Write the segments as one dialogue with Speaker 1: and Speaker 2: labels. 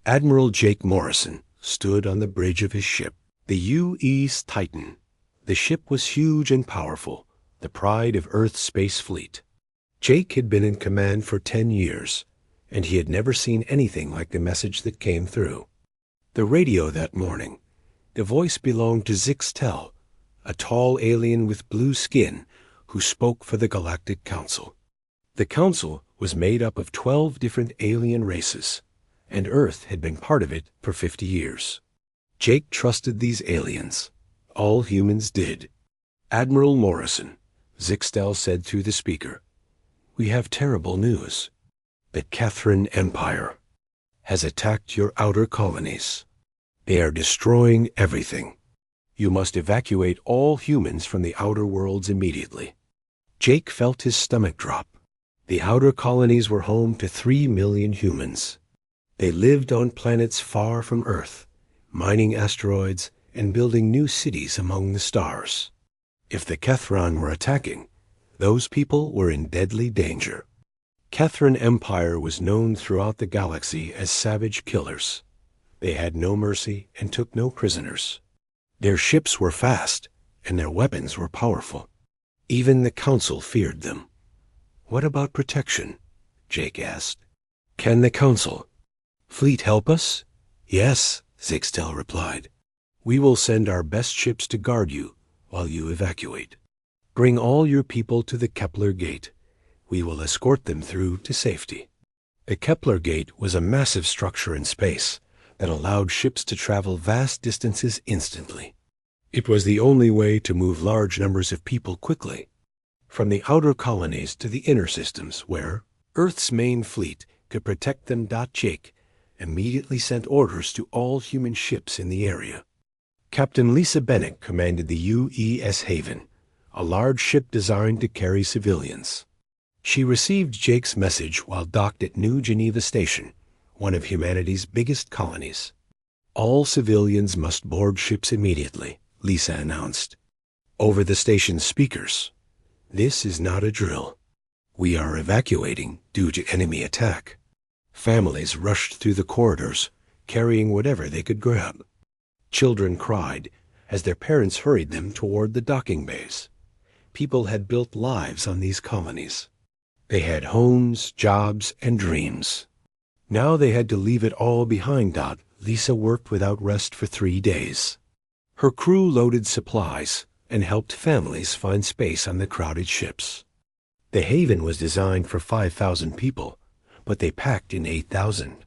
Speaker 1: Admiral Jake Morrison stood on the bridge of his ship, the U.E.'s Titan. The ship was huge and powerful, the pride of Earth's space fleet. Jake had been in command for 10 years, and he had never seen anything like the message that came through. The radio that morning, the voice belonged to Zixtel, a tall alien with blue skin who spoke for the Galactic Council. The Council was made up of 12 different alien races, and Earth had been part of it for 50 years. Jake trusted these aliens. All humans did. Admiral Morrison, Zixtel said through the speaker, "We have terrible news. The Catherine Empire has attacked your outer colonies. They are destroying everything. You must evacuate all humans from the outer worlds immediately." Jake felt his stomach drop. The outer colonies were home to 3 million humans. They lived on planets far from Earth, mining asteroids and building new cities among the stars. If the Kethron were attacking, those people were in deadly danger. Catherine Empire was known throughout the galaxy as savage killers. They had no mercy and took no prisoners. Their ships were fast, and their weapons were powerful. Even the Council feared them. "What about protection?" Jake asked. "Can the Council fleet help us?" "Yes," Zixtel replied. "We will send our best ships to guard you while you evacuate. Bring all your people to the Kepler Gate. We will escort them through to safety." The Kepler Gate was a massive structure in space that allowed ships to travel vast distances instantly. It was the only way to move large numbers of people quickly, from the outer colonies to the inner systems where Earth's main fleet could protect them. Jake immediately sent orders to all human ships in the area. Captain Lisa Bennett commanded the U.E.S. Haven, a large ship designed to carry civilians. She received Jake's message while docked at New Geneva Station, one of humanity's biggest colonies. "All civilians must board ships immediately," Lisa announced. Over the station's speakers, "This is not a drill. We are evacuating due to enemy attack." Families rushed through the corridors, carrying whatever they could grab. Children cried as their parents hurried them toward the docking bays. People had built lives on these colonies. They had homes, jobs, and dreams. Now they had to leave it all behind. Lisa worked without rest for 3 days. Her crew loaded supplies and helped families find space on the crowded ships. The Haven was designed for 5,000 people, but they packed in 8,000.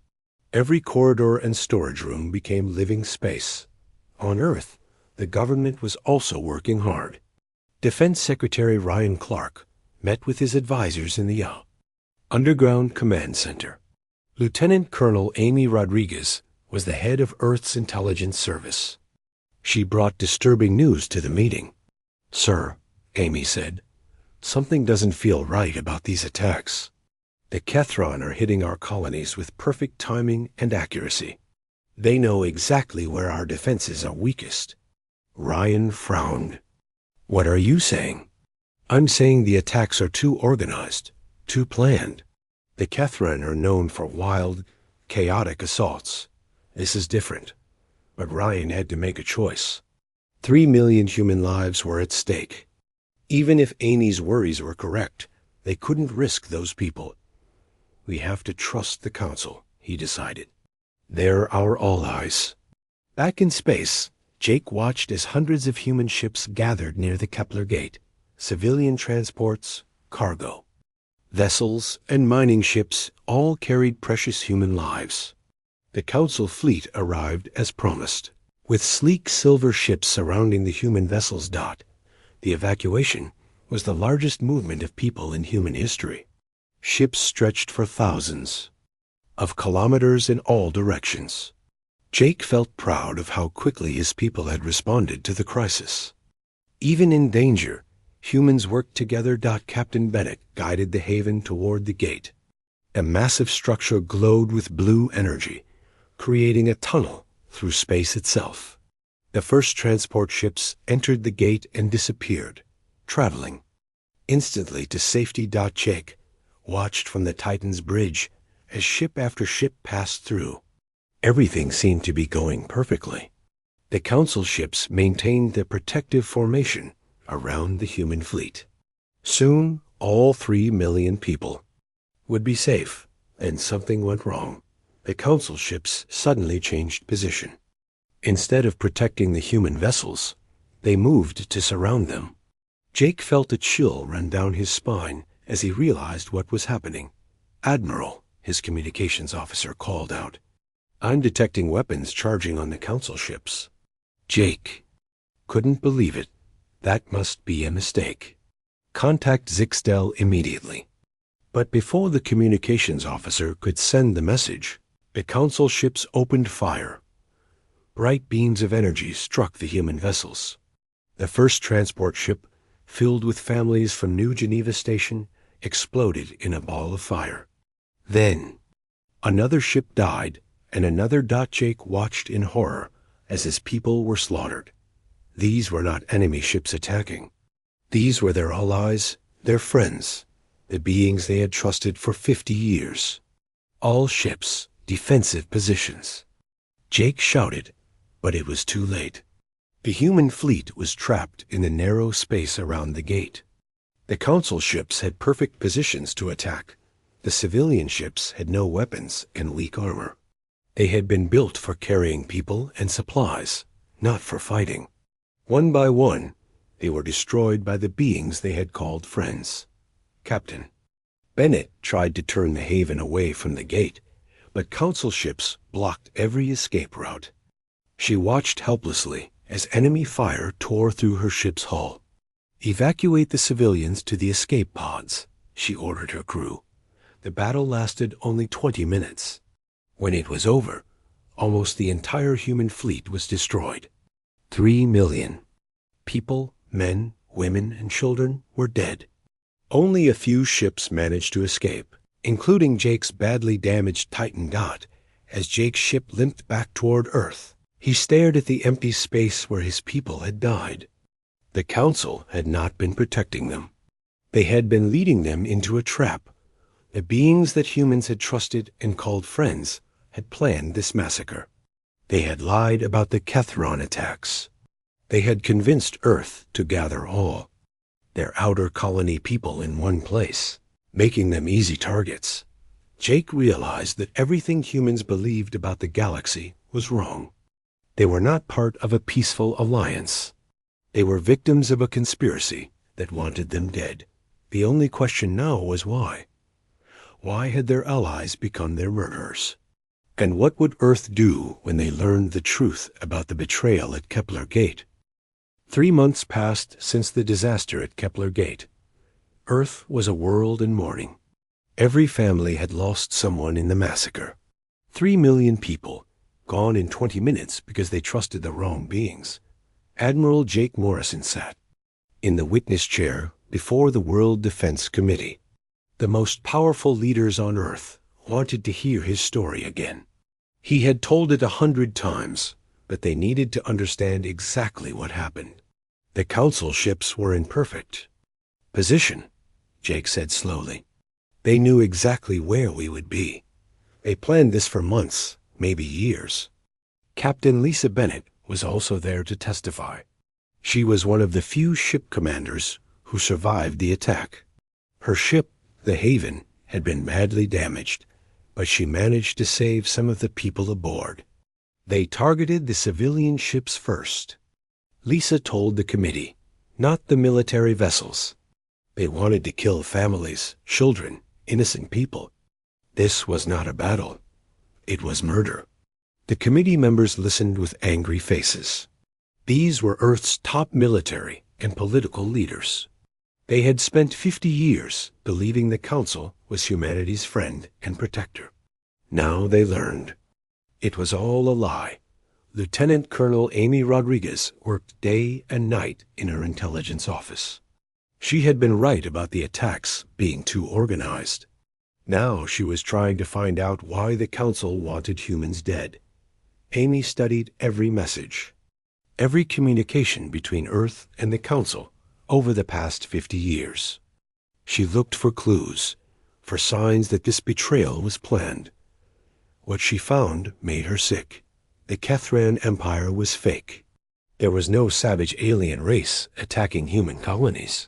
Speaker 1: Every corridor and storage room became living space. On Earth, the government was also working hard. Defense Secretary Ryan Clark met with his advisors in the Underground Command Center. Lieutenant Colonel Amy Rodriguez was the head of Earth's intelligence service. She brought disturbing news to the meeting. "Sir," Amy said, "something doesn't feel right about these attacks. The Kethron are hitting our colonies with perfect timing and accuracy. They know exactly where our defenses are weakest." Ryan frowned. "What are you saying?" "I'm saying the attacks are too organized, too planned. The Kethron are known for wild, chaotic assaults. This is different." But Ryan had to make a choice. 3 million human lives were at stake. Even if Amy's worries were correct, they couldn't risk those people. "We have to trust the Council," he decided. "They're our allies." Back in space, Jake watched as hundreds of human ships gathered near the Kepler Gate. Civilian transports, cargo, vessels, and mining ships all carried precious human lives. The Council fleet arrived as promised, with sleek silver ships surrounding the human vessels. The evacuation was the largest movement of people in human history. Ships stretched for thousands of kilometers in all directions. Jake felt proud of how quickly his people had responded to the crisis. Even in danger, humans worked together. Captain Bennett guided the Haven toward the gate. A massive structure glowed with blue energy, creating a tunnel through space itself. The first transport ships entered the gate and disappeared, traveling instantly to safety. Jake watched from the Titan's bridge as ship after ship passed through. Everything seemed to be going perfectly. The council ships maintained their protective formation around the human fleet. Soon, all 3 million people would be safe, and something went wrong. The council ships suddenly changed position. Instead of protecting the human vessels, they moved to surround them. Jake felt a chill run down his spine as he realized what was happening. "Admiral," his communications officer called out, "I'm detecting weapons charging on the council ships." Jake couldn't believe it. That must be a mistake. "Contact Zixtel immediately." But before the communications officer could send the message, the council ships opened fire. Bright beams of energy struck the human vessels. The first transport ship, filled with families from New Geneva Station, exploded in a ball of fire. Then, another ship died, and another. Jake watched in horror as his people were slaughtered. These were not enemy ships attacking. These were their allies, their friends, the beings they had trusted for 50 years. All ships, defensive positions. Jake shouted, but it was too late. The human fleet was trapped in the narrow space around the gate. The council ships had perfect positions to attack. The civilian ships had no weapons and weak armor. They had been built for carrying people and supplies, not for fighting. One by one, they were destroyed by the beings they had called friends. Captain Bennett tried to turn the Haven away from the gate, but council ships blocked every escape route. She watched helplessly as enemy fire tore through her ship's hull. "Evacuate the civilians to the escape pods," she ordered her crew. The battle lasted only 20 minutes. When it was over, almost the entire human fleet was destroyed. 3 million. People, men, women, and children were dead. Only a few ships managed to escape, including Jake's badly damaged Titan Dot. As Jake's ship limped back toward Earth, he stared at the empty space where his people had died. The council had not been protecting them. They had been leading them into a trap. The beings that humans had trusted and called friends had planned this massacre. They had lied about the Kethron attacks. They had convinced Earth to gather all their outer colony people in one place, making them easy targets. Jake realized that everything humans believed about the galaxy was wrong. They were not part of a peaceful alliance. They were victims of a conspiracy that wanted them dead. The only question now was why. Why had their allies become their murderers? And what would Earth do when they learned the truth about the betrayal at Kepler Gate? 3 months passed since the disaster at Kepler Gate. Earth was a world in mourning. Every family had lost someone in the massacre. 3 million people, gone in 20 minutes because they trusted the wrong beings. Admiral Jake Morrison sat in the witness chair before the World Defense Committee. The most powerful leaders on Earth wanted to hear his story again. He had told it 100 times, but they needed to understand exactly what happened. The council ships were in perfect position, Jake said slowly. They knew exactly where we would be. They planned this for months, maybe years. Captain Lisa Bennett was also there to testify. She was one of the few ship commanders who survived the attack. Her ship, the Haven, had been badly damaged, but she managed to save some of the people aboard. They targeted the civilian ships first. Lisa told the committee, not the military vessels. They wanted to kill families, children, innocent people. This was not a battle. It was murder. The committee members listened with angry faces. These were Earth's top military and political leaders. They had spent 50 years believing the Council was humanity's friend and protector. Now they learned. It was all a lie. Lieutenant Colonel Amy Rodriguez worked day and night in her intelligence office. She had been right about the attacks being too organized. Now she was trying to find out why the Council wanted humans dead. Amy studied every message, every communication between Earth and the Council over the past 50 years. She looked for clues, for signs that this betrayal was planned. What she found made her sick. The Kethran Empire was fake. There was no savage alien race attacking human colonies.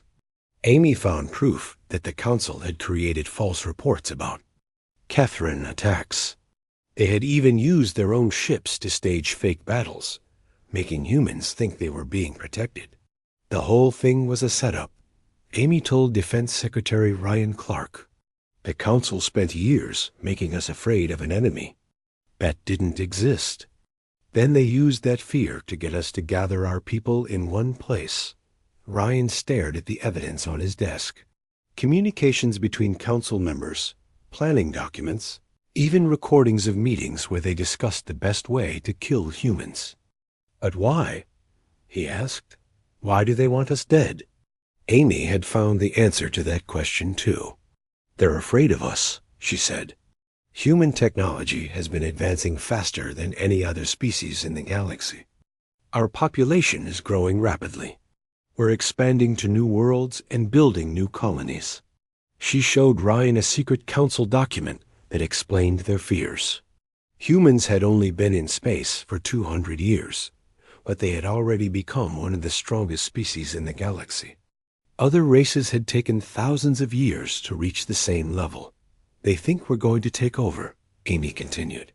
Speaker 1: Amy found proof that the Council had created false reports about Kethran attacks. They had even used their own ships to stage fake battles, making humans think they were being protected. The whole thing was a setup. Amy told Defense Secretary Ryan Clark. The Council spent years making us afraid of an enemy that didn't exist. Then they used that fear to get us to gather our people in one place. Ryan stared at the evidence on his desk. Communications between Council members, planning documents, even recordings of meetings where they discussed the best way to kill humans. But why? He asked. Why do they want us dead? Amy had found the answer to that question too. They're afraid of us, she said. Human technology has been advancing faster than any other species in the galaxy. Our population is growing rapidly. We're expanding to new worlds and building new colonies. She showed Ryan a secret Council document that explained their fears. Humans had only been in space for 200 years, but they had already become one of the strongest species in the galaxy. Other races had taken thousands of years to reach the same level. They think we're going to take over, Amy continued.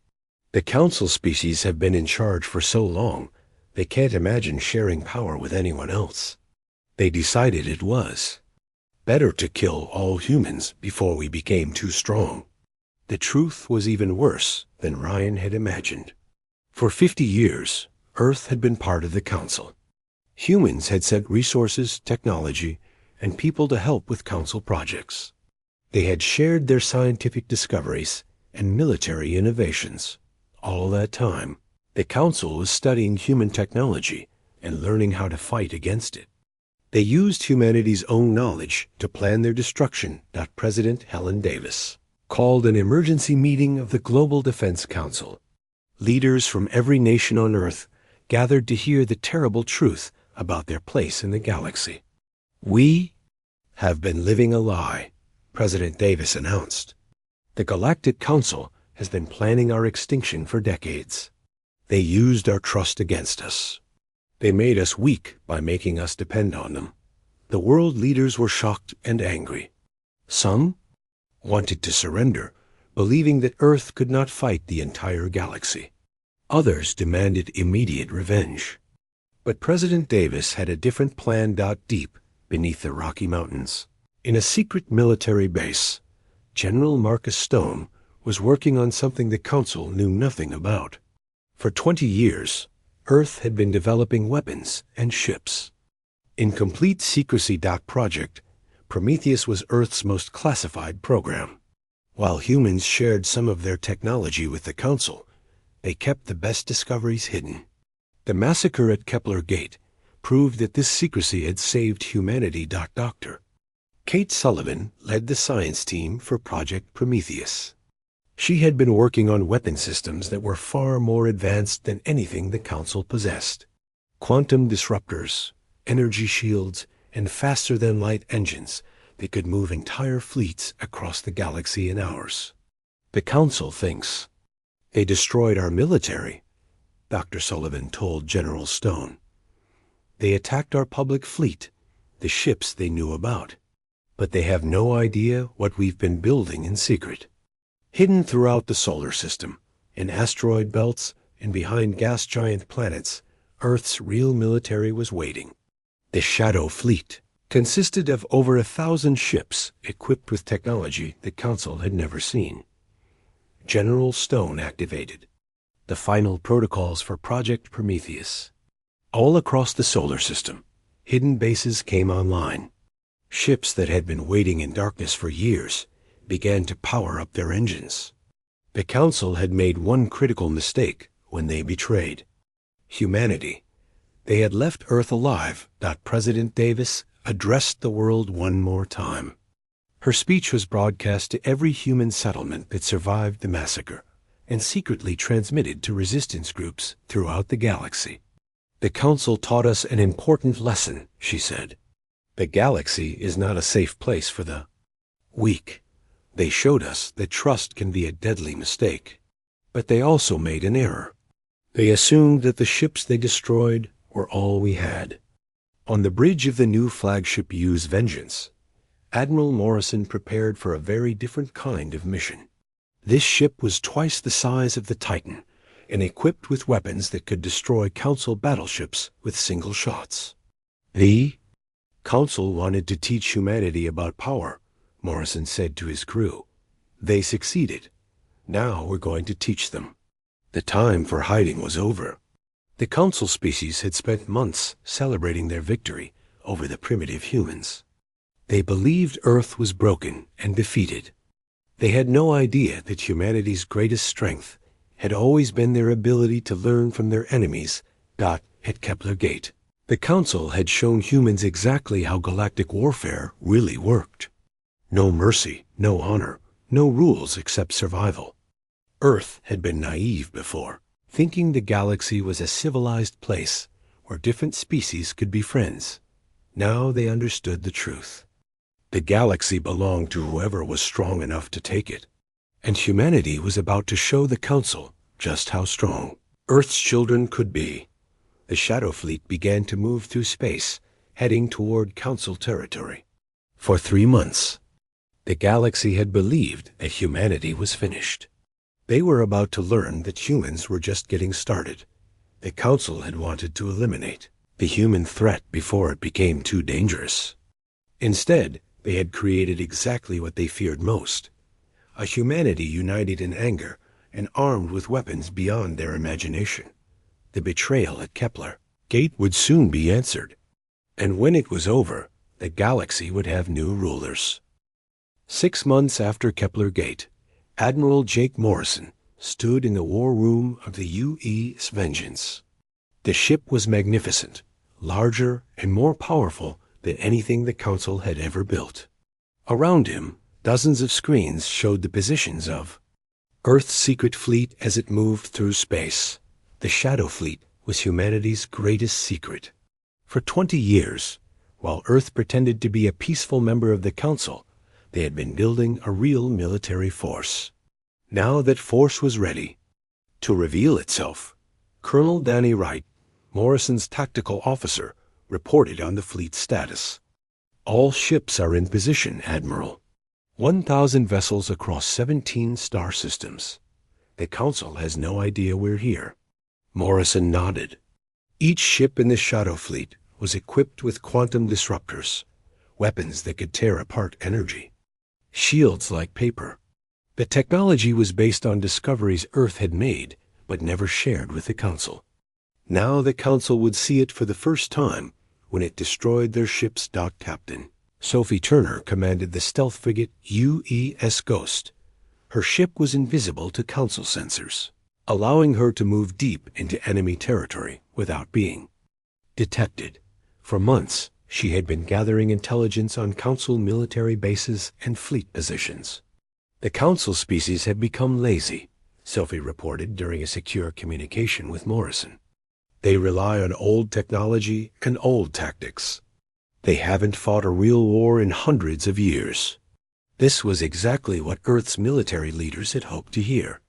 Speaker 1: The Council species have been in charge for so long, they can't imagine sharing power with anyone else. They decided it was better to kill all humans before we became too strong. The truth was even worse than Ryan had imagined. For 50 years, Earth had been part of the Council. Humans had sent resources, technology, and people to help with Council projects. They had shared their scientific discoveries and military innovations. All that time, the Council was studying human technology and learning how to fight against it. They used humanity's own knowledge to plan their destruction. President Helen Davis called an emergency meeting of the Global Defense Council. Leaders from every nation on Earth gathered to hear the terrible truth about their place in the galaxy. We have been living a lie, President Davis announced. The Galactic Council has been planning our extinction for decades. They used our trust against us. They made us weak by making us depend on them. The world leaders were shocked and angry. Some wanted to surrender, believing that Earth could not fight the entire galaxy. Others demanded immediate revenge. But President Davis had a different plan. Deep beneath the Rocky Mountains, in a secret military base, General Marcus Stone was working on something the Council knew nothing about. For 20 years, Earth had been developing weapons and ships. In complete secrecy. Project Prometheus was Earth's most classified program. While humans shared some of their technology with the Council, they kept the best discoveries hidden. The massacre at Kepler Gate proved that this secrecy had saved humanity. Dr. Kate Sullivan led the science team for Project Prometheus. She had been working on weapon systems that were far more advanced than anything the Council possessed. Quantum disruptors, energy shields, and faster-than-light engines that could move entire fleets across the galaxy in hours. The Council thinks they destroyed our military, Dr. Sullivan told General Stone. They attacked our public fleet, the ships they knew about. But they have no idea what we've been building in secret. Hidden throughout the solar system, in asteroid belts, and behind gas giant planets, Earth's real military was waiting. The Shadow Fleet consisted of over 1,000 ships equipped with technology the Council had never seen. General Stone activated the final protocols for Project Prometheus. All across the solar system, hidden bases came online. Ships that had been waiting in darkness for years began to power up their engines. The Council had made one critical mistake when they betrayed humanity. They had left Earth alive. President Davis addressed the world one more time. Her speech was broadcast to every human settlement that survived the massacre and secretly transmitted to resistance groups throughout the galaxy. The Council taught us an important lesson, she said. The galaxy is not a safe place for the weak. They showed us that trust can be a deadly mistake. But they also made an error. They assumed that the ships they destroyed were all we had. On the bridge of the new flagship U's Vengeance, Admiral Morrison prepared for a very different kind of mission. This ship was twice the size of the Titan and equipped with weapons that could destroy Council battleships with single shots. The Council wanted to teach humanity about power, Morrison said to his crew. They succeeded. Now we're going to teach them. The time for hiding was over. The Council species had spent months celebrating their victory over the primitive humans. They believed Earth was broken and defeated. They had no idea that humanity's greatest strength had always been their ability to learn from their enemies. At Kepler Gate, the Council had shown humans exactly how galactic warfare really worked. No mercy, no honor, no rules except survival. Earth had been naive before, thinking the galaxy was a civilized place where different species could be friends. Now they understood the truth. The galaxy belonged to whoever was strong enough to take it, and humanity was about to show the Council just how strong Earth's children could be. The Shadow Fleet began to move through space, heading toward Council territory. For 3 months, the galaxy had believed that humanity was finished. They were about to learn that humans were just getting started. The Council had wanted to eliminate the human threat before it became too dangerous. Instead, they had created exactly what they feared most: a humanity united in anger and armed with weapons beyond their imagination. The betrayal at Kepler Gate would soon be answered, and when it was over, the galaxy would have new rulers. 6 months after Kepler Gate, Admiral Jake Morrison stood in the war room of the UE's Vengeance. The ship was magnificent, larger and more powerful than anything the Council had ever built. Around him, dozens of screens showed the positions of Earth's secret fleet as it moved through space. The Shadow Fleet was humanity's greatest secret. For 20 years, while Earth pretended to be a peaceful member of the Council, they had been building a real military force. Now that force was ready to reveal itself, Colonel Danny Wright, Morrison's tactical officer, reported on the fleet's status. All ships are in position, Admiral. 1,000 vessels across 17 star systems. The Council has no idea we're here. Morrison nodded. Each ship in the Shadow Fleet was equipped with quantum disruptors, weapons that could tear apart energy. Shields like paper. The technology was based on discoveries Earth had made, but never shared with the Council. Now the Council would see it for the first time when it destroyed their ship's dock captain. Sophie Turner commanded the stealth frigate UES Ghost. Her ship was invisible to Council sensors, allowing her to move deep into enemy territory without being detected. For months, she had been gathering intelligence on Council military bases and fleet positions. The Council species had become lazy, Sophie reported during a secure communication with Morrison. They rely on old technology and old tactics. They haven't fought a real war in hundreds of years. This was exactly what Earth's military leaders had hoped to hear.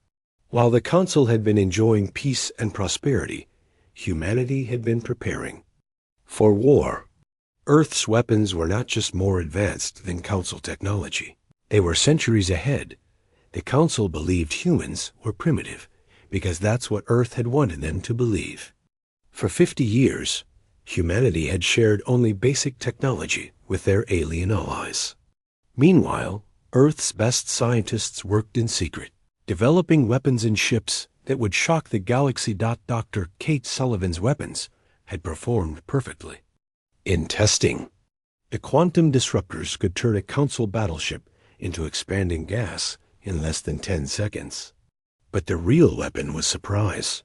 Speaker 1: While the Council had been enjoying peace and prosperity, humanity had been preparing for war. Earth's weapons were not just more advanced than Council technology. They were centuries ahead. The Council believed humans were primitive because that's what Earth had wanted them to believe. For 50 years, humanity had shared only basic technology with their alien allies. Meanwhile, Earth's best scientists worked in secret, developing weapons and ships that would shock the galaxy. Dr. Kate Sullivan's weapons had performed perfectly. In testing, the quantum disruptors could turn a Council battleship into expanding gas in less than 10 seconds. But the real weapon was surprise.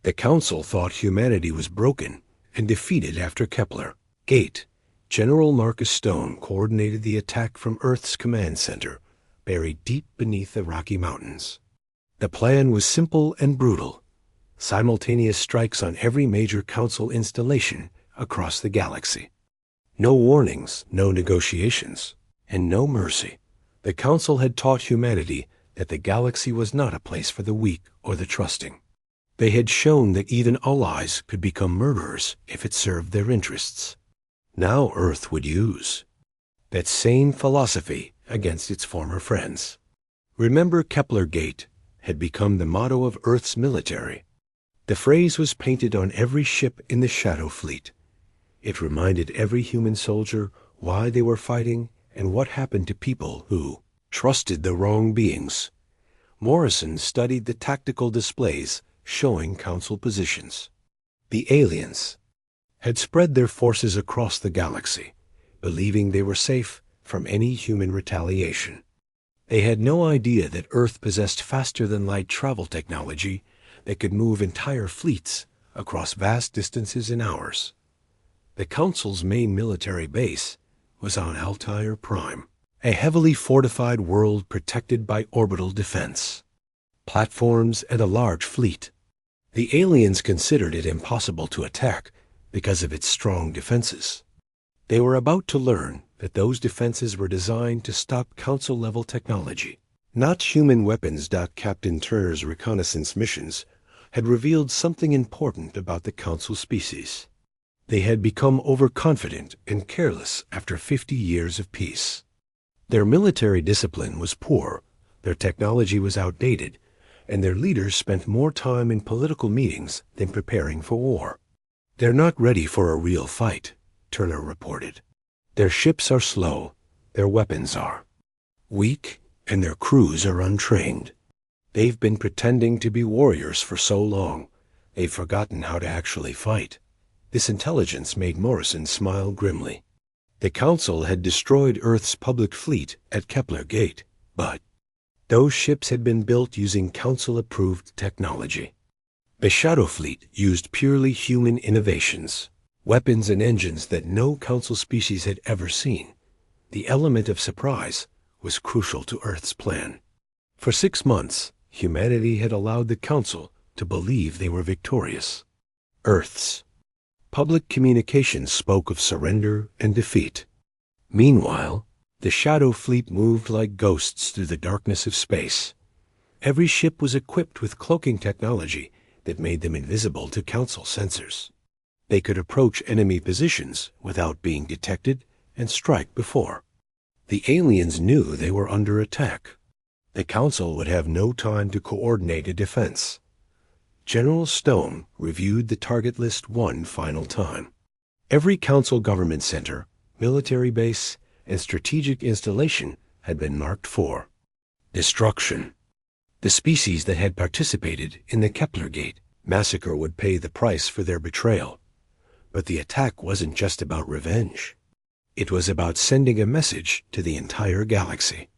Speaker 1: The Council thought humanity was broken and defeated after Kepler Gate. General Marcus Stone coordinated the attack from Earth's command center, buried deep beneath the Rocky Mountains. The plan was simple and brutal: simultaneous strikes on every major Council installation across the galaxy. No warnings, no negotiations, and no mercy. The Council had taught humanity that the galaxy was not a place for the weak or the trusting. They had shown that even allies could become murderers if it served their interests. Now Earth would use that same philosophy against its former friends. Remember, Kepler Gate had become the motto of Earth's military. The phrase was painted on every ship in the Shadow Fleet. It reminded every human soldier why they were fighting and what happened to people who trusted the wrong beings. Morrison studied the tactical displays showing Council positions. The aliens had spread their forces across the galaxy, believing they were safe from any human retaliation. They had no idea that Earth possessed faster-than-light travel technology that could move entire fleets across vast distances in hours. The Council's main military base was on Altair Prime, a heavily fortified world protected by orbital defense, platforms, and a large fleet. The aliens considered it impossible to attack because of its strong defenses. They were about to learn that those defenses were designed to stop Council-level technology, not human weapons. Captain Turner's reconnaissance missions had revealed something important about the Council species. They had become overconfident and careless after 50 years of peace. Their military discipline was poor, their technology was outdated, and their leaders spent more time in political meetings than preparing for war. "They're not ready for a real fight," Turner reported. "Their ships are slow, their weapons are weak, and their crews are untrained. They've been pretending to be warriors for so long, they've forgotten how to actually fight." This intelligence made Morrison smile grimly. The Council had destroyed Earth's public fleet at Kepler Gate, but those ships had been built using Council-approved technology. The Shadow Fleet used purely human innovations, weapons and engines that no Council species had ever seen. The element of surprise was crucial to Earth's plan. For 6 months, humanity had allowed the Council to believe they were victorious. Earth's public communications spoke of surrender and defeat. Meanwhile, the Shadow Fleet moved like ghosts through the darkness of space. Every ship was equipped with cloaking technology that made them invisible to Council sensors. They could approach enemy positions without being detected and strike before. The aliens knew they were under attack. The Council would have no time to coordinate a defense. General Stone reviewed the target list one final time. Every Council government center, military base, and strategic installation had been marked for destruction. The species that had participated in the Kepler Gate massacre would pay the price for their betrayal. But the attack wasn't just about revenge. It was about sending a message to the entire galaxy.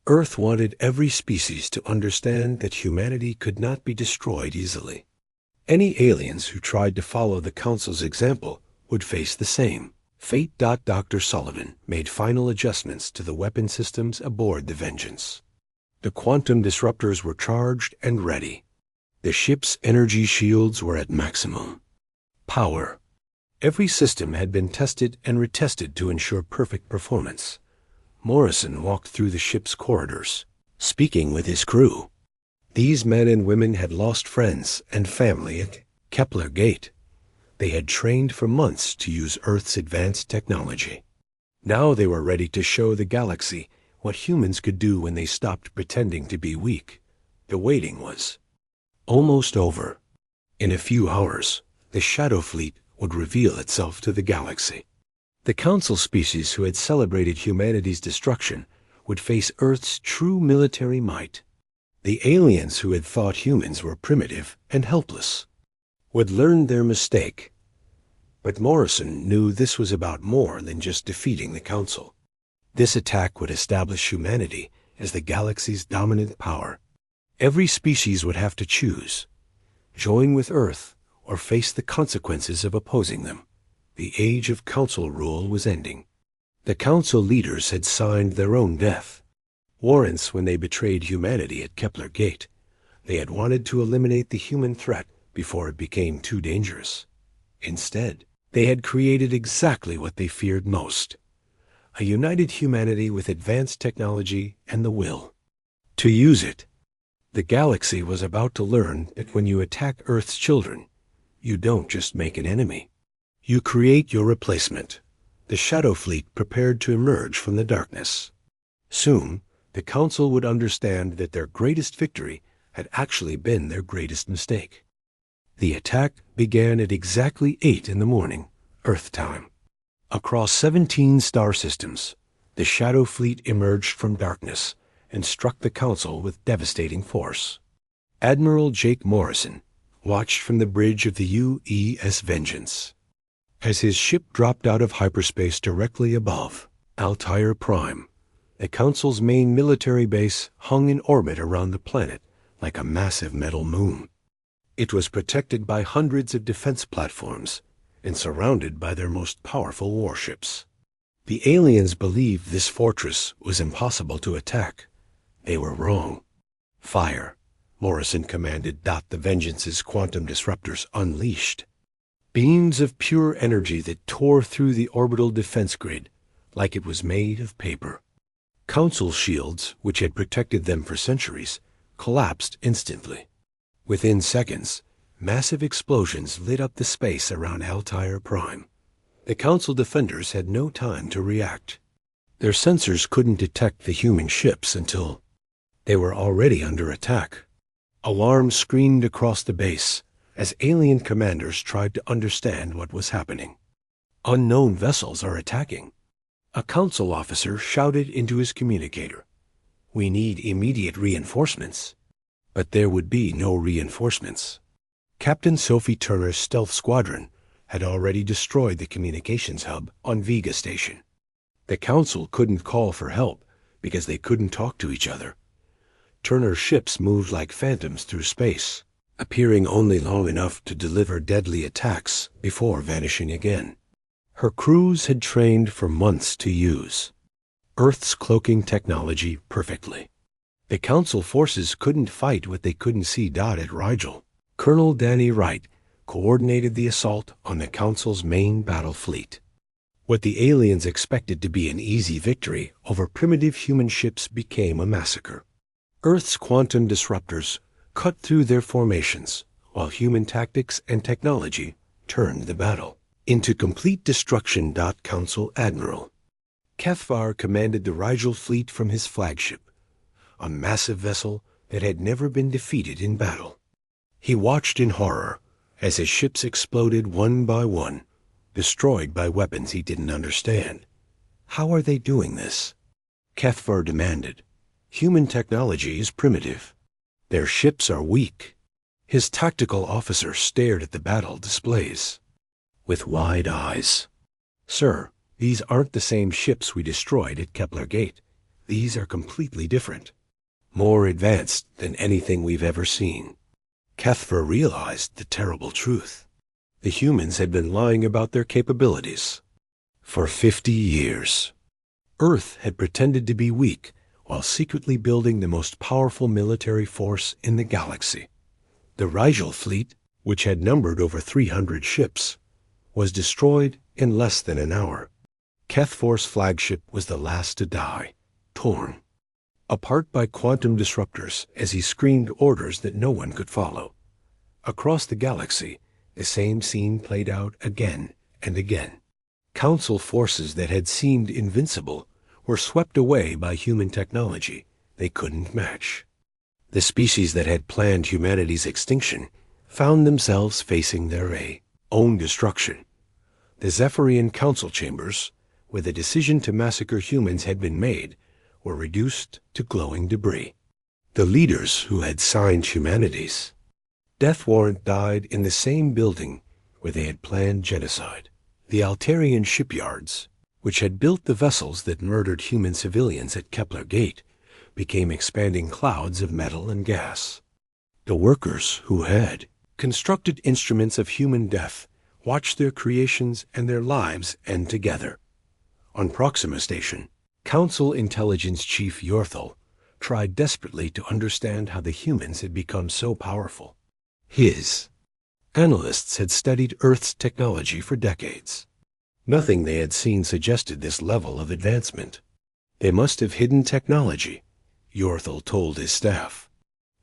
Speaker 1: Earth wanted every species to understand that humanity could not be destroyed easily. Any aliens who tried to follow the Council's example would face the same fate. Dr. Sullivan made final adjustments to the weapon systems aboard the Vengeance. The quantum disruptors were charged and ready. The ship's energy shields were at maximum power. Every system had been tested and retested to ensure perfect performance. Morrison walked through the ship's corridors, speaking with his crew. These men and women had lost friends and family at Kepler Gate. They had trained for months to use Earth's advanced technology. Now they were ready to show the galaxy what humans could do when they stopped pretending to be weak. The waiting was almost over. In a few hours, the Shadow Fleet would reveal itself to the galaxy. The Council species who had celebrated humanity's destruction would face Earth's true military might. The aliens who had thought humans were primitive and helpless would learn their mistake. But Morrison knew this was about more than just defeating the Council. This attack would establish humanity as the galaxy's dominant power. Every species would have to choose: join with Earth or face the consequences of opposing them. The age of Council rule was ending. The Council leaders had signed their own death warrants when they betrayed humanity at Kepler Gate. They had wanted to eliminate the human threat before it became too dangerous. Instead, they had created exactly what they feared most: a united humanity with advanced technology and the will to use it. The galaxy was about to learn that when you attack Earth's children, you don't just make an enemy. You create your replacement. The Shadow Fleet prepared to emerge from the darkness. Soon, the Council would understand that their greatest victory had actually been their greatest mistake. The attack began at exactly 8 in the morning, Earth time. Across 17 star systems, the Shadow Fleet emerged from darkness and struck the Council with devastating force. Admiral Jake Morrison watched from the bridge of the UES Vengeance. As his ship dropped out of hyperspace directly above Altair Prime, the Council's main military base hung in orbit around the planet like a massive metal moon. It was protected by hundreds of defense platforms and surrounded by their most powerful warships. The aliens believed this fortress was impossible to attack. They were wrong. Fire, Morrison commanded. The Vengeance's quantum disruptors unleashed beams of pure energy that tore through the orbital defense grid like it was made of paper. Council shields, which had protected them for centuries, collapsed instantly. Within seconds, massive explosions lit up the space around Altair Prime. The Council defenders had no time to react. Their sensors couldn't detect the human ships until they were already under attack. Alarms screamed across the base as alien commanders tried to understand what was happening. Unknown vessels are attacking. A Council officer shouted into his communicator, "We need immediate reinforcements." But there would be no reinforcements. Captain Sophie Turner's stealth squadron had already destroyed the communications hub on Vega Station. The Council couldn't call for help because they couldn't talk to each other. Turner's ships moved like phantoms through space, appearing only long enough to deliver deadly attacks before vanishing again. Her crews had trained for months to use Earth's cloaking technology perfectly. The Council forces couldn't fight what they couldn't see. At Rigel, Colonel Danny Wright coordinated the assault on the Council's main battle fleet. What the aliens expected to be an easy victory over primitive human ships became a massacre. Earth's quantum disruptors cut through their formations, while human tactics and technology turned the battle into complete destruction. Council Admiral Cathvar commanded the Rigel fleet from his flagship, a massive vessel that had never been defeated in battle. He watched in horror as his ships exploded one by one, destroyed by weapons he didn't understand. How are they doing this? Cathvar demanded. Human technology is primitive. Their ships are weak. His tactical officer stared at the battle displays with wide eyes. "Sir, these aren't the same ships we destroyed at Kepler Gate. These are completely different. More advanced than anything we've ever seen." Cathvar realized the terrible truth. The humans had been lying about their capabilities for 50 years. Earth had pretended to be weak while secretly building the most powerful military force in the galaxy. The Rigel fleet, which had numbered over 300 ships, was destroyed in less than an hour. Cathvar's flagship was the last to die, torn apart by quantum disruptors as he screamed orders that no one could follow. Across the galaxy, the same scene played out again and again. Council forces that had seemed invincible were swept away by human technology they couldn't match. The species that had planned humanity's extinction found themselves facing their own destruction. The Zephyrian Council chambers, where the decision to massacre humans had been made, were reduced to glowing debris. The leaders who had signed humanity's death warrant died in the same building where they had planned genocide. The Altarian shipyards, which had built the vessels that murdered human civilians at Kepler Gate, became expanding clouds of metal and gas. The workers who had constructed instruments of human death watched their creations and their lives end together. On Proxima Station, Council Intelligence Chief Yorthel tried desperately to understand how the humans had become so powerful. His analysts had studied Earth's technology for decades. Nothing they had seen suggested this level of advancement. They must have hidden technology, Yorthel told his staff.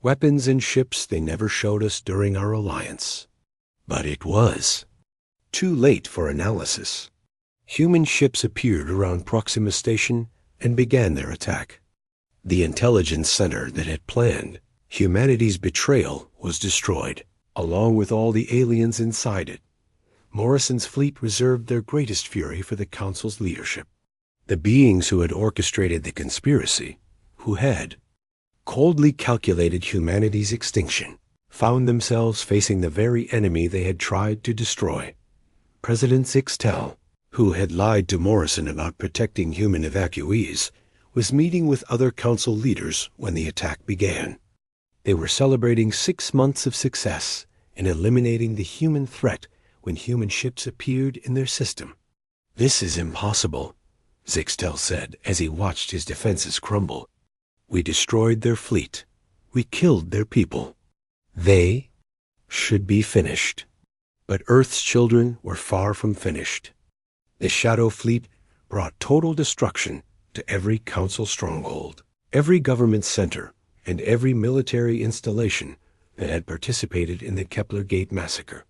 Speaker 1: Weapons and ships they never showed us during our alliance. But it was too late for analysis. Human ships appeared around Proxima Station and began their attack. The intelligence center that had planned humanity's betrayal was destroyed, along with all the aliens inside it. Morrison's fleet reserved their greatest fury for the Council's leadership. The beings who had orchestrated the conspiracy, who had coldly calculated humanity's extinction, found themselves facing the very enemy they had tried to destroy. President Zixtel, who had lied to Morrison about protecting human evacuees, was meeting with other council leaders when the attack began. They were celebrating 6 months of success in eliminating the human threat when human ships appeared in their system. "This is impossible," Zixtel said as he watched his defenses crumble. "We destroyed their fleet. We killed their people. They should be finished." But Earth's children were far from finished. The Shadow Fleet brought total destruction to every council stronghold, every government center, and every military installation that had participated in the Kepler Gate massacre.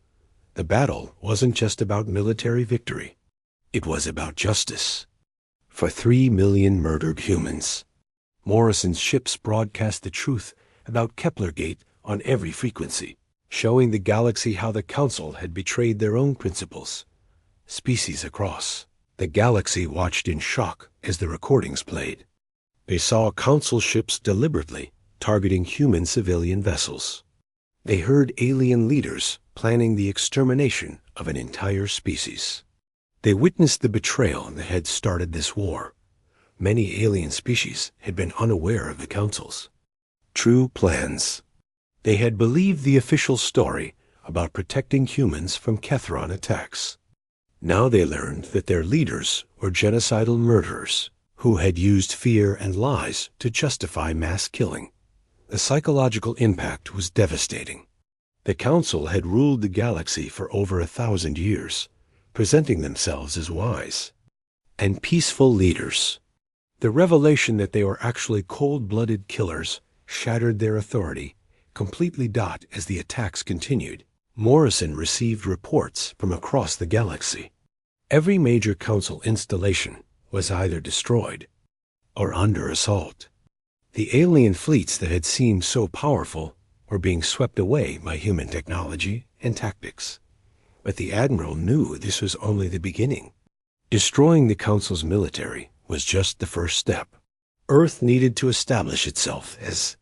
Speaker 1: The battle wasn't just about military victory. It was about justice. For 3 million murdered humans. Morrison's ships broadcast the truth about Kepler Gate on every frequency, showing the galaxy how the Council had betrayed their own principles. Species across the galaxy watched in shock as the recordings played. They saw Council ships deliberately targeting human civilian vessels. They heard alien leaders planning the extermination of an entire species. They witnessed the betrayal that had started this war. Many alien species had been unaware of the Council's true plans. They had believed the official story about protecting humans from Kethron attacks. Now they learned that their leaders were genocidal murderers who had used fear and lies to justify mass killing. The psychological impact was devastating. The Council had ruled the galaxy for over 1,000 years, presenting themselves as wise and peaceful leaders. The revelation that they were actually cold-blooded killers shattered their authority completely. As the attacks continued, Morrison received reports from across the galaxy. Every major Council installation was either destroyed or under assault. The alien fleets that had seemed so powerful were being swept away by human technology and tactics. But the Admiral knew this was only the beginning. Destroying the Council's military was just the first step. Earth needed to establish itself as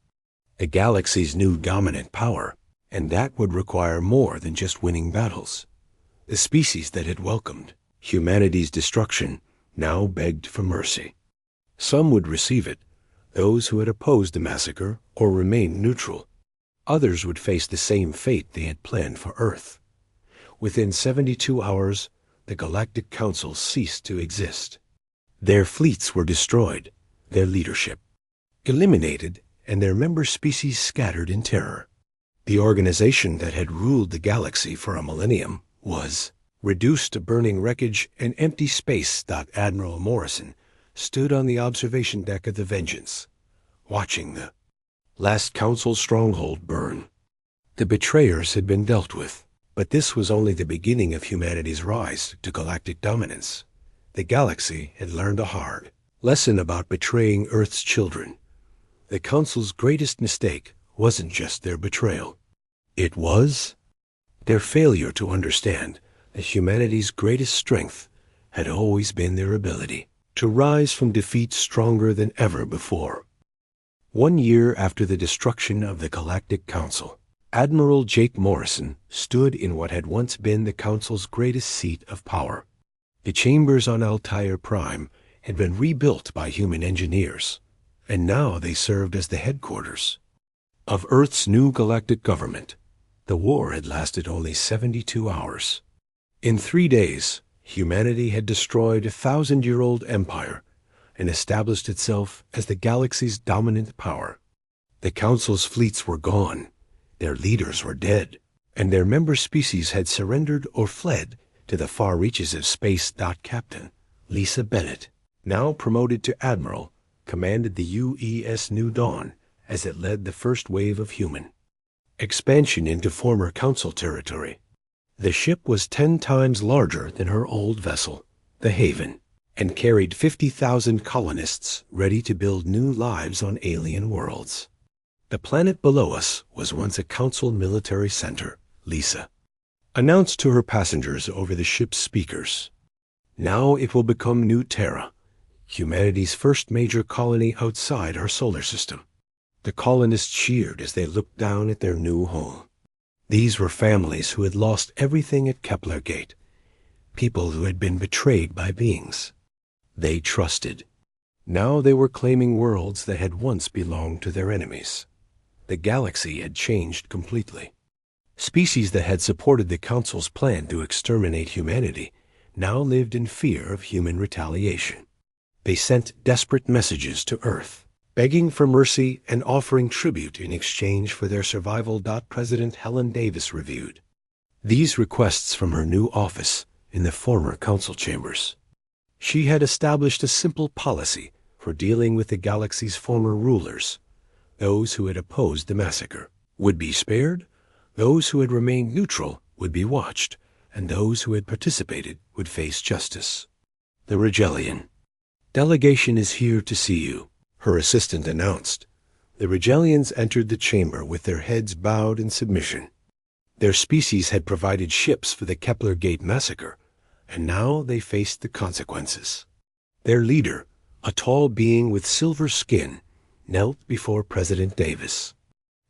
Speaker 1: the galaxy's new dominant power, and that would require more than just winning battles. The species that had welcomed humanity's destruction now begged for mercy. Some would receive it, those who had opposed the massacre or remained neutral. Others would face the same fate they had planned for Earth. Within 72 hours, the Galactic Council ceased to exist. Their fleets were destroyed, their leadership eliminated, and their member species scattered in terror. The organization that had ruled the galaxy for a millennium was reduced to burning wreckage and empty space. Admiral Morrison stood on the observation deck of the Vengeance, watching the last Council stronghold burn. The betrayers had been dealt with, but this was only the beginning of humanity's rise to galactic dominance. The galaxy had learned a hard lesson about betraying Earth's children. The Council's greatest mistake wasn't just their betrayal. It was their failure to understand that humanity's greatest strength had always been their ability to rise from defeat stronger than ever before. 1 year after the destruction of the Galactic Council, Admiral Jake Morrison stood in what had once been the Council's greatest seat of power. The chambers on Altair Prime had been rebuilt by human engineers, and now they served as the headquarters of Earth's new galactic government. The war had lasted only 72 hours. In 3 days, humanity had destroyed a 1,000-year-old empire and established itself as the galaxy's dominant power. The Council's fleets were gone, their leaders were dead, and their member species had surrendered or fled to the far reaches of space. Captain Lisa Bennett, now promoted to Admiral, commanded the UES New Dawn as it led the first wave of human expansion into former Council territory. The ship was 10 times larger than her old vessel, the Haven, and carried 50,000 colonists ready to build new lives on alien worlds. The planet below us was once a Council military center, Lisa announced to her passengers over the ship's speakers. Now it will become New Terra, humanity's first major colony outside our solar system. The colonists cheered as they looked down at their new home. These were families who had lost everything at Kepler Gate, people who had been betrayed by beings they trusted. Now they were claiming worlds that had once belonged to their enemies. The galaxy had changed completely. Species that had supported the Council's plan to exterminate humanity now lived in fear of human retaliation. They sent desperate messages to Earth, begging for mercy and offering tribute in exchange for their survival. President Helen Davis reviewed these requests from her new office in the former Council chambers. She had established a simple policy for dealing with the galaxy's former rulers. Those who had opposed the massacre would be spared, those who had remained neutral would be watched, and those who had participated would face justice. The Regellian delegation is here to see you, her assistant announced. The Regellians entered the chamber with their heads bowed in submission. Their species had provided ships for the Kepler Gate massacre, and now they faced the consequences. Their leader, a tall being with silver skin, knelt before President Davis.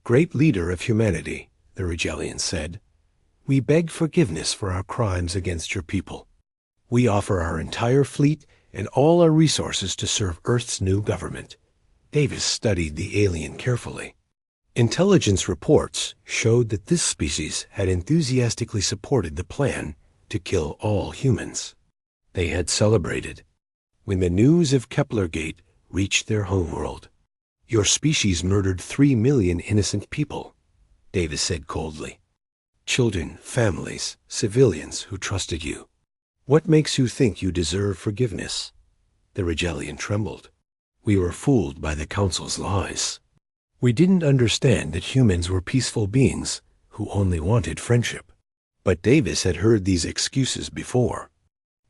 Speaker 1: Great leader of humanity, the Regellians said, we beg forgiveness for our crimes against your people. We offer our entire fleet and all our resources to serve Earth's new government. Davis studied the alien carefully. Intelligence reports showed that this species had enthusiastically supported the plan to kill all humans. They had celebrated when the news of Kepler Gate reached their homeworld. Your species murdered 3 million innocent people, Davis said coldly. Children, families, civilians who trusted you. What makes you think you deserve forgiveness? The Regellian trembled. We were fooled by the Council's lies. We didn't understand that humans were peaceful beings who only wanted friendship. But Davis had heard these excuses before.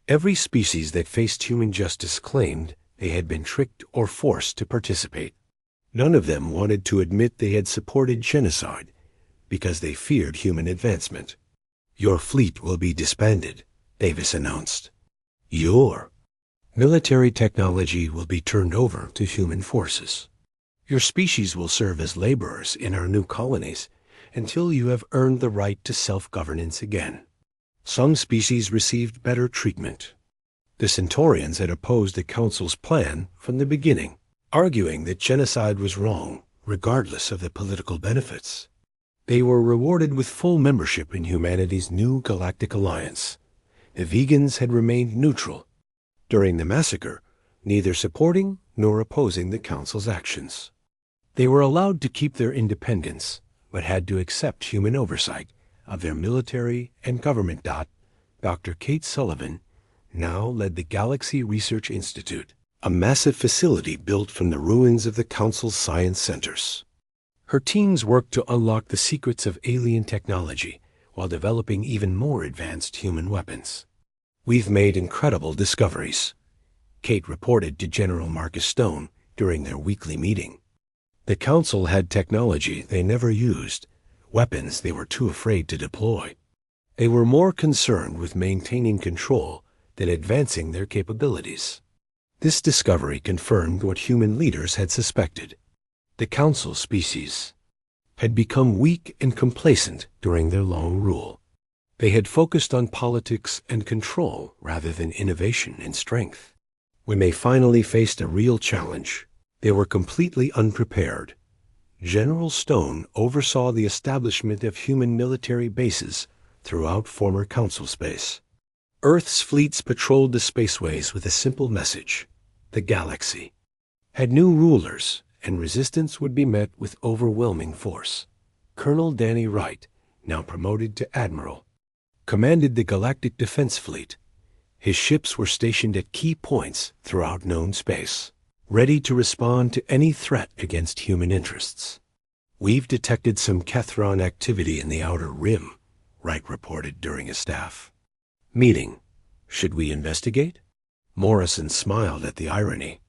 Speaker 1: Every species that faced human justice claimed they had been tricked or forced to participate. None of them wanted to admit they had supported genocide because they feared human advancement. Your fleet will be disbanded, Davis announced. Your military technology will be turned over to human forces. Your species will serve as laborers in our new colonies until you have earned the right to self-governance again. Some species received better treatment. The Centaurians had opposed the Council's plan from the beginning, arguing that genocide was wrong, regardless of the political benefits. They were rewarded with full membership in humanity's new galactic alliance. The vegans had remained neutral during the massacre, neither supporting nor opposing the Council's actions. They were allowed to keep their independence, but had to accept human oversight of their military and government. Dr. Kate Sullivan now led the Galaxy Research Institute, a massive facility built from the ruins of the Council's science centers. Her teams worked to unlock the secrets of alien technology while developing even more advanced human weapons. We've made incredible discoveries, Kate reported to General Marcus Stone during their weekly meeting. The Council had technology they never used, weapons they were too afraid to deploy. They were more concerned with maintaining control than advancing their capabilities. This discovery confirmed what human leaders had suspected. The Council species had become weak and complacent during their long rule. They had focused on politics and control rather than innovation and strength. When they finally faced a real challenge, they were completely unprepared. General Stone oversaw the establishment of human military bases throughout former Council space. Earth's fleets patrolled the spaceways with a simple message: the galaxy had new rulers, and resistance would be met with overwhelming force. Colonel Danny Wright, now promoted to Admiral, commanded the Galactic Defense Fleet. His ships were stationed at key points throughout known space. ready to respond to any threat against human interests. "We've detected some Kethron activity in the Outer Rim," Wright reported during a staff meeting. "Should we investigate?" Morrison smiled at the irony.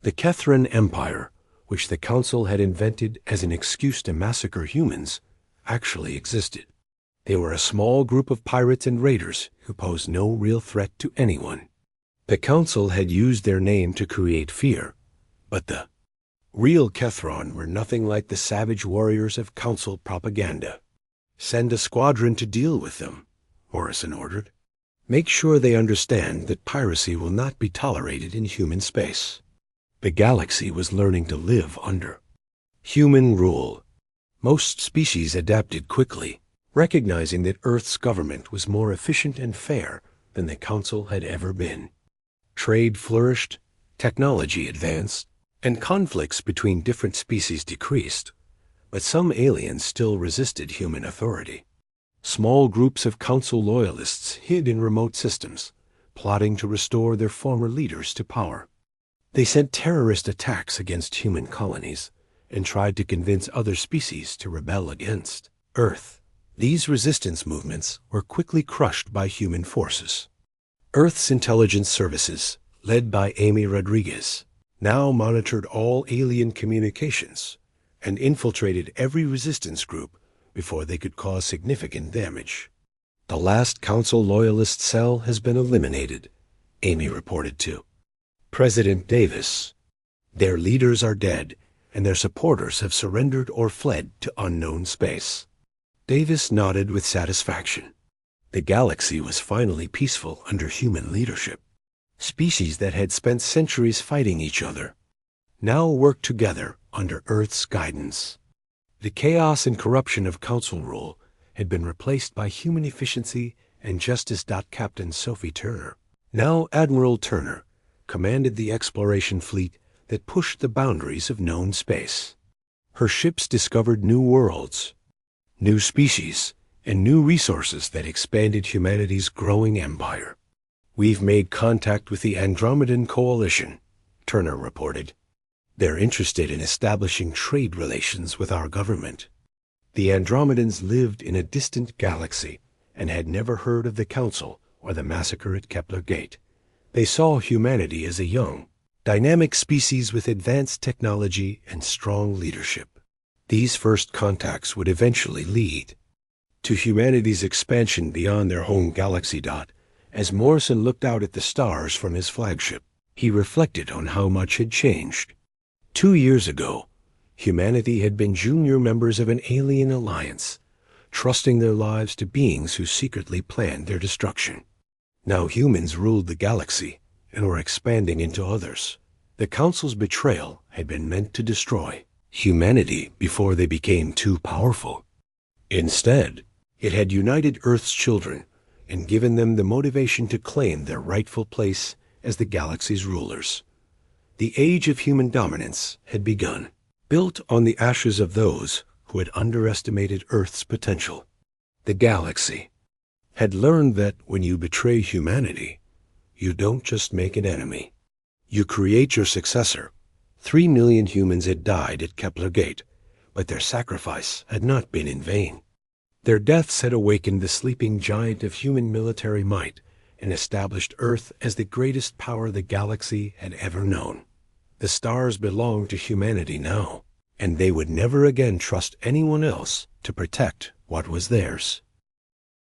Speaker 1: The Kethron Empire, which the Council had invented as an excuse to massacre humans, actually existed. They were a small group of pirates and raiders who posed no real threat to anyone. The Council had used their name to create fear, but the real Kethron were nothing like the savage warriors of Council propaganda. "Send a squadron to deal with them," Morrison ordered. "Make sure they understand that piracy will not be tolerated in human space." The galaxy was learning to live under human rule. Most species adapted quickly, recognizing that Earth's government was more efficient and fair than the Council had ever been. Trade flourished, technology advanced, and conflicts between different species decreased, but some aliens still resisted human authority. Small groups of Council loyalists hid in remote systems, plotting to restore their former leaders to power. They sent terrorist attacks against human colonies and tried to convince other species to rebel against Earth. These resistance movements were quickly crushed by human forces. Earth's intelligence services, led by Amy Rodriguez, now monitored all alien communications and infiltrated every resistance group before they could cause significant damage. "The last Council loyalist cell has been eliminated," Amy reported to President Davis. "Their leaders are dead, and their supporters have surrendered or fled to unknown space." Davis nodded with satisfaction. The galaxy was finally peaceful under human leadership. Species that had spent centuries fighting each other now worked together under Earth's guidance. The chaos and corruption of Council rule had been replaced by human efficiency and justice. Captain Sophie Turner, now Admiral Turner, commanded the exploration fleet that pushed the boundaries of known space. Her ships discovered new worlds, new species, and new resources that expanded humanity's growing empire. "We've made contact with the Andromedan Coalition," Turner reported. "They're interested in establishing trade relations with our government." The Andromedans lived in a distant galaxy and had never heard of the Council or the massacre at Kepler Gate. They saw humanity as a young, dynamic species with advanced technology and strong leadership. These first contacts would eventually lead to humanity's expansion beyond their home galaxy. As Morrison looked out at the stars from his flagship, he reflected on how much had changed. 2 years ago, humanity had been junior members of an alien alliance, trusting their lives to beings who secretly planned their destruction. Now humans ruled the galaxy and were expanding into others. The Council's betrayal had been meant to destroy humanity before they became too powerful. Instead, it had united Earth's children and given them the motivation to claim their rightful place as the galaxy's rulers. The age of human dominance had begun, built on the ashes of those who had underestimated Earth's potential. The galaxy had learned that when you betray humanity, you don't just make an enemy. You create your successor. 3 million humans had died at Kepler Gate, but their sacrifice had not been in vain. Their deaths had awakened the sleeping giant of human military might and established Earth as the greatest power the galaxy had ever known. The stars belonged to humanity now, and they would never again trust anyone else to protect what was theirs.